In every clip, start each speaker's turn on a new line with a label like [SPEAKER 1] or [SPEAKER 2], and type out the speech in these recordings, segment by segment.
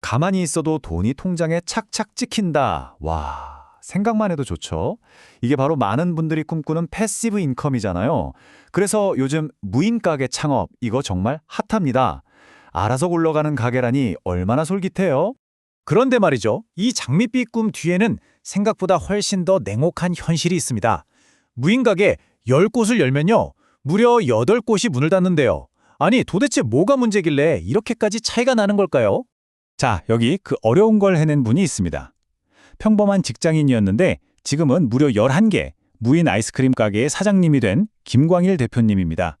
[SPEAKER 1] 가만히 있어도 돈이 통장에 착착 찍힌다. 와, 생각만 해도 좋죠? 이게 바로 많은 분들이 꿈꾸는 패시브 인컴이잖아요. 그래서 요즘 무인 가게 창업, 이거 정말 핫합니다. 알아서 굴러가는 가게라니 얼마나 솔깃해요?
[SPEAKER 2] 그런데 말이죠. 이 장밋빛 꿈 뒤에는 생각보다 훨씬 더 냉혹한 현실이 있습니다. 무인 가게 10곳을 열면요. 무려 8곳이 문을 닫는데요. 아니, 도대체 뭐가 문제길래 이렇게까지 차이가 나는 걸까요?
[SPEAKER 1] 자, 여기 그 어려운 걸 해낸 분이 있습니다. 평범한 직장인이었는데 지금은 무려 11개 무인 아이스크림 가게의 사장님이 된 김광일 대표님입니다.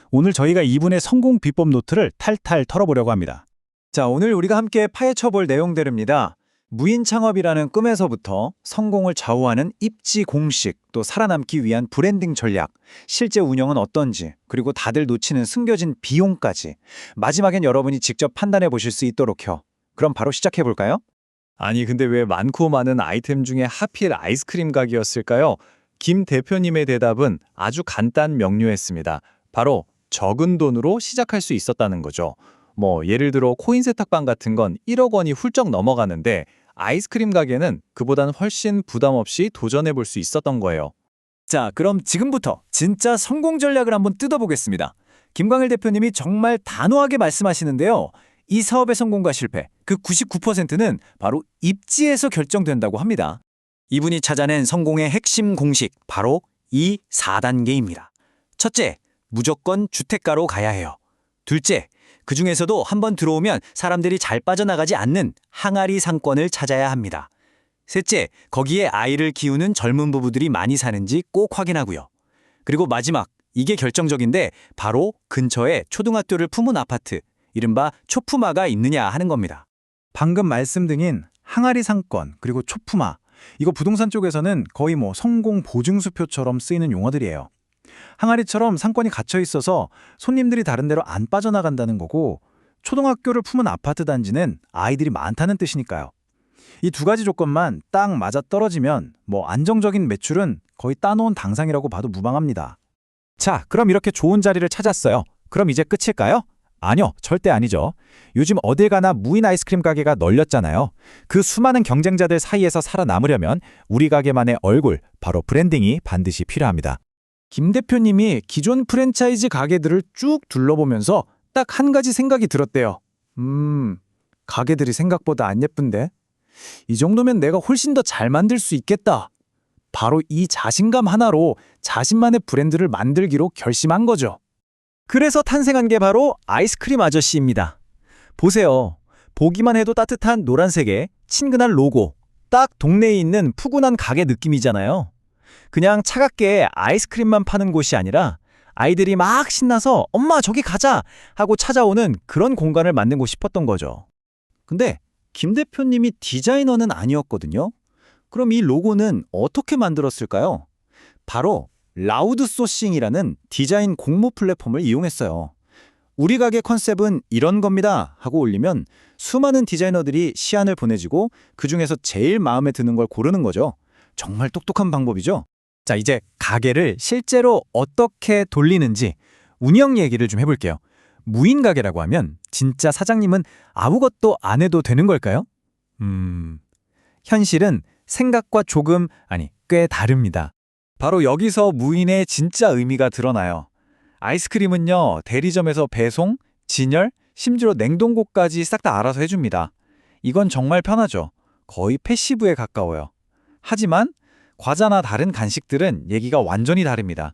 [SPEAKER 1] 오늘 저희가 이분의 성공 비법 노트를 탈탈 털어보려고 합니다.
[SPEAKER 2] 자, 오늘 우리가 함께 파헤쳐볼 내용들입니다. 무인 창업이라는 꿈에서부터 성공을 좌우하는 입지 공식, 또 살아남기 위한 브랜딩 전략, 실제 운영은 어떤지, 그리고 다들 놓치는 숨겨진 비용까지 마지막엔 여러분이 직접 판단해 보실 수 있도록요. 그럼 바로 시작해 볼까요?
[SPEAKER 3] 아니 근데 왜 많고 많은 아이템 중에 하필 아이스크림 가게였을까요? 김 대표님의 대답은 아주 간단 명료했습니다. 바로 적은 돈으로 시작할 수 있었다는 거죠. 예를 들어 코인 세탁방 같은 건 1억 원이 훌쩍 넘어가는데 아이스크림 가게는 그보단 훨씬 부담 없이 도전해 볼 수 있었던 거예요.
[SPEAKER 2] 자, 그럼 지금부터 진짜 성공 전략을 한번 뜯어보겠습니다. 김광일 대표님이 정말 단호하게 말씀하시는데요. 이 사업의 성공과 실패, 그 99%는 바로 입지에서 결정된다고 합니다. 이분이 찾아낸 성공의 핵심 공식, 바로 이 4단계입니다. 첫째, 무조건 주택가로 가야 해요. 둘째, 그 중에서도 한번 들어오면 사람들이 잘 빠져나가지 않는 항아리 상권을 찾아야 합니다. 셋째, 거기에 아이를 키우는 젊은 부부들이 많이 사는지 꼭 확인하고요. 그리고 마지막, 이게 결정적인데 바로 근처에 초등학교를 품은 아파트, 이른바 초품화가 있느냐 하는 겁니다.
[SPEAKER 4] 방금 말씀드린 항아리 상권 그리고 초품화, 이거 부동산 쪽에서는 거의 성공 보증수표처럼 쓰이는 용어들이에요. 항아리처럼 상권이 갇혀 있어서 손님들이 다른 데로 안 빠져나간다는 거고, 초등학교를 품은 아파트 단지는 아이들이 많다는 뜻이니까요. 이 두 가지 조건만 딱 맞아 떨어지면 안정적인 매출은 거의 따놓은 당상이라고 봐도 무방합니다.
[SPEAKER 2] 자, 그럼 이렇게 좋은 자리를 찾았어요. 그럼 이제 끝일까요? 아니요, 절대 아니죠. 요즘 어딜 가나 무인 아이스크림 가게가 널렸잖아요. 그 수많은 경쟁자들 사이에서 살아남으려면 우리 가게만의 얼굴, 바로 브랜딩이 반드시 필요합니다.
[SPEAKER 4] 김 대표님이 기존 프랜차이즈 가게들을 쭉 둘러보면서 딱 한 가지 생각이 들었대요. 가게들이 생각보다 안 예쁜데? 이 정도면 내가 훨씬 더 잘 만들 수 있겠다. 바로 이 자신감 하나로 자신만의 브랜드를 만들기로 결심한 거죠.
[SPEAKER 2] 그래서 탄생한 게 바로 아이스크림 아저씨입니다. 보세요. 보기만 해도 따뜻한 노란색의 친근한 로고. 딱 동네에 있는 푸근한 가게 느낌이잖아요. 그냥 차갑게 아이스크림만 파는 곳이 아니라 아이들이 막 신나서 엄마 저기 가자 하고 찾아오는 그런 공간을 만들고 싶었던 거죠. 근데 김 대표님이 디자이너는 아니었거든요. 그럼 이 로고는 어떻게 만들었을까요? 바로 라우드 소싱이라는 디자인 공모 플랫폼을 이용했어요. 우리 가게 컨셉은 이런 겁니다 하고 올리면 수많은 디자이너들이 시안을 보내주고 그중에서 제일 마음에 드는 걸 고르는 거죠. 정말 똑똑한 방법이죠. 자, 이제 가게를 실제로 어떻게 돌리는지 운영 얘기를 좀 해볼게요. 무인 가게라고 하면 진짜 사장님은 아무것도 안 해도 되는 걸까요? 현실은 생각과 꽤 다릅니다. 바로 여기서 무인의 진짜 의미가 드러나요. 아이스크림은요, 대리점에서 배송, 진열, 심지어 냉동고까지 싹 다 알아서 해줍니다. 이건 정말 편하죠. 거의 패시브에 가까워요. 하지만 과자나 다른 간식들은 얘기가 완전히 다릅니다.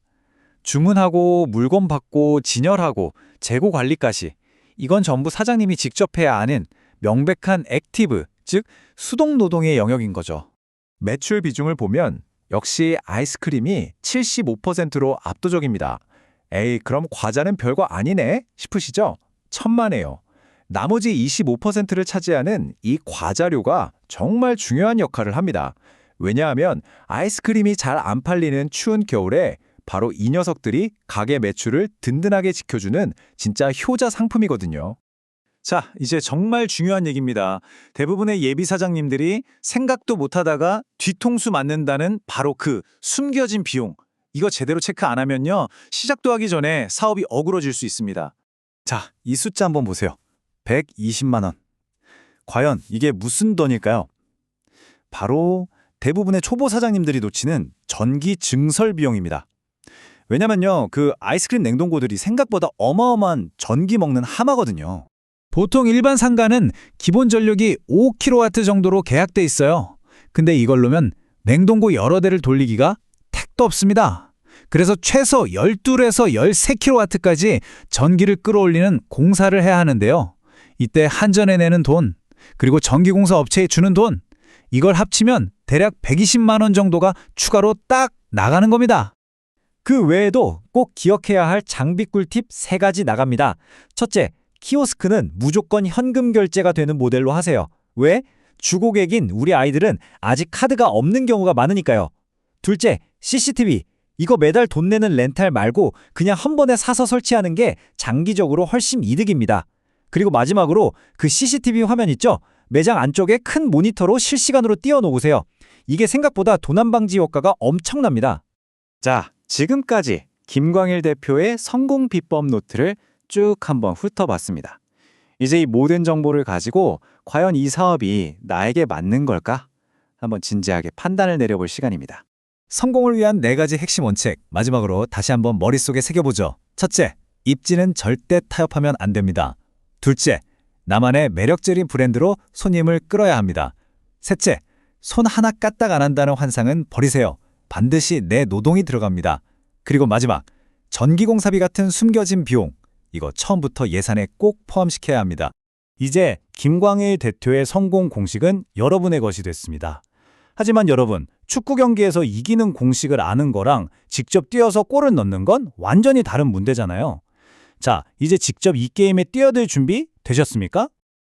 [SPEAKER 2] 주문하고 물건 받고 진열하고 재고 관리까지, 이건 전부 사장님이 직접 해야 하는 명백한 액티브, 즉 수동 노동의 영역인 거죠. 매출 비중을 보면 역시 아이스크림이 75%로 압도적입니다. 에이, 그럼 과자는 별거 아니네 싶으시죠? 천만에요. 나머지 25%를 차지하는 이 과자류가 정말 중요한 역할을 합니다. 왜냐하면 아이스크림이 잘 안 팔리는 추운 겨울에 바로 이 녀석들이 가게 매출을 든든하게 지켜주는 진짜 효자 상품이거든요. 자, 이제 정말 중요한 얘기입니다. 대부분의 예비 사장님들이 생각도 못하다가 뒤통수 맞는다는 바로 그 숨겨진 비용. 이거 제대로 체크 안 하면요, 시작도 하기 전에 사업이 어그러질 수 있습니다. 자, 이 숫자 한번 보세요. 120만 원.
[SPEAKER 1] 과연 이게 무슨 돈일까요? 바로 대부분의 초보 사장님들이 놓치는 전기 증설 비용입니다. 왜냐면요, 그 아이스크림 냉동고들이 생각보다 어마어마한 전기 먹는 하마거든요.
[SPEAKER 2] 보통 일반 상가는 기본 전력이 5kW 정도로 계약돼 있어요. 근데 이걸로면 냉동고 여러 대를 돌리기가 택도 없습니다. 그래서 최소 12에서 13kW까지 전기를 끌어올리는 공사를 해야 하는데요. 이때 한전에 내는 돈, 그리고 전기공사 업체에 주는 돈, 이걸 합치면 대략 120만 원 정도가 추가로 딱 나가는 겁니다.
[SPEAKER 5] 그 외에도 꼭 기억해야 할 장비 꿀팁 3가지 나갑니다. 첫째, 키오스크는 무조건 현금 결제가 되는 모델로 하세요. 왜? 주고객인 우리 아이들은 아직 카드가 없는 경우가 많으니까요. 둘째, CCTV. 이거 매달 돈 내는 렌탈 말고 그냥 한 번에 사서 설치하는 게 장기적으로 훨씬 이득입니다. 그리고 마지막으로 그 CCTV 화면 있죠? 매장 안쪽에 큰 모니터로 실시간으로 띄워놓으세요. 이게 생각보다 도난 방지 효과가 엄청납니다.
[SPEAKER 3] 자, 지금까지 김광일 대표의 성공 비법 노트를 쭉 한번 훑어봤습니다. 이제 이 모든 정보를 가지고 과연 이 사업이 나에게 맞는 걸까? 한번 진지하게 판단을 내려볼 시간입니다.
[SPEAKER 2] 성공을 위한 4가지 핵심 원칙, 마지막으로 다시 한번 머릿속에 새겨보죠. 첫째, 입지는 절대 타협하면 안 됩니다. 둘째, 나만의 매력적인 브랜드로 손님을 끌어야 합니다. 셋째, 손 하나 까딱 안 한다는 환상은 버리세요. 반드시 내 노동이 들어갑니다. 그리고 마지막, 전기공사비 같은 숨겨진 비용, 이거 처음부터 예산에 꼭 포함시켜야 합니다.
[SPEAKER 1] 이제 김광일 대표의 성공 공식은 여러분의 것이 됐습니다. 하지만 여러분, 축구 경기에서 이기는 공식을 아는 거랑 직접 뛰어서 골을 넣는 건 완전히 다른 문제잖아요. 자, 이제 직접 이 게임에 뛰어들 준비 되셨습니까?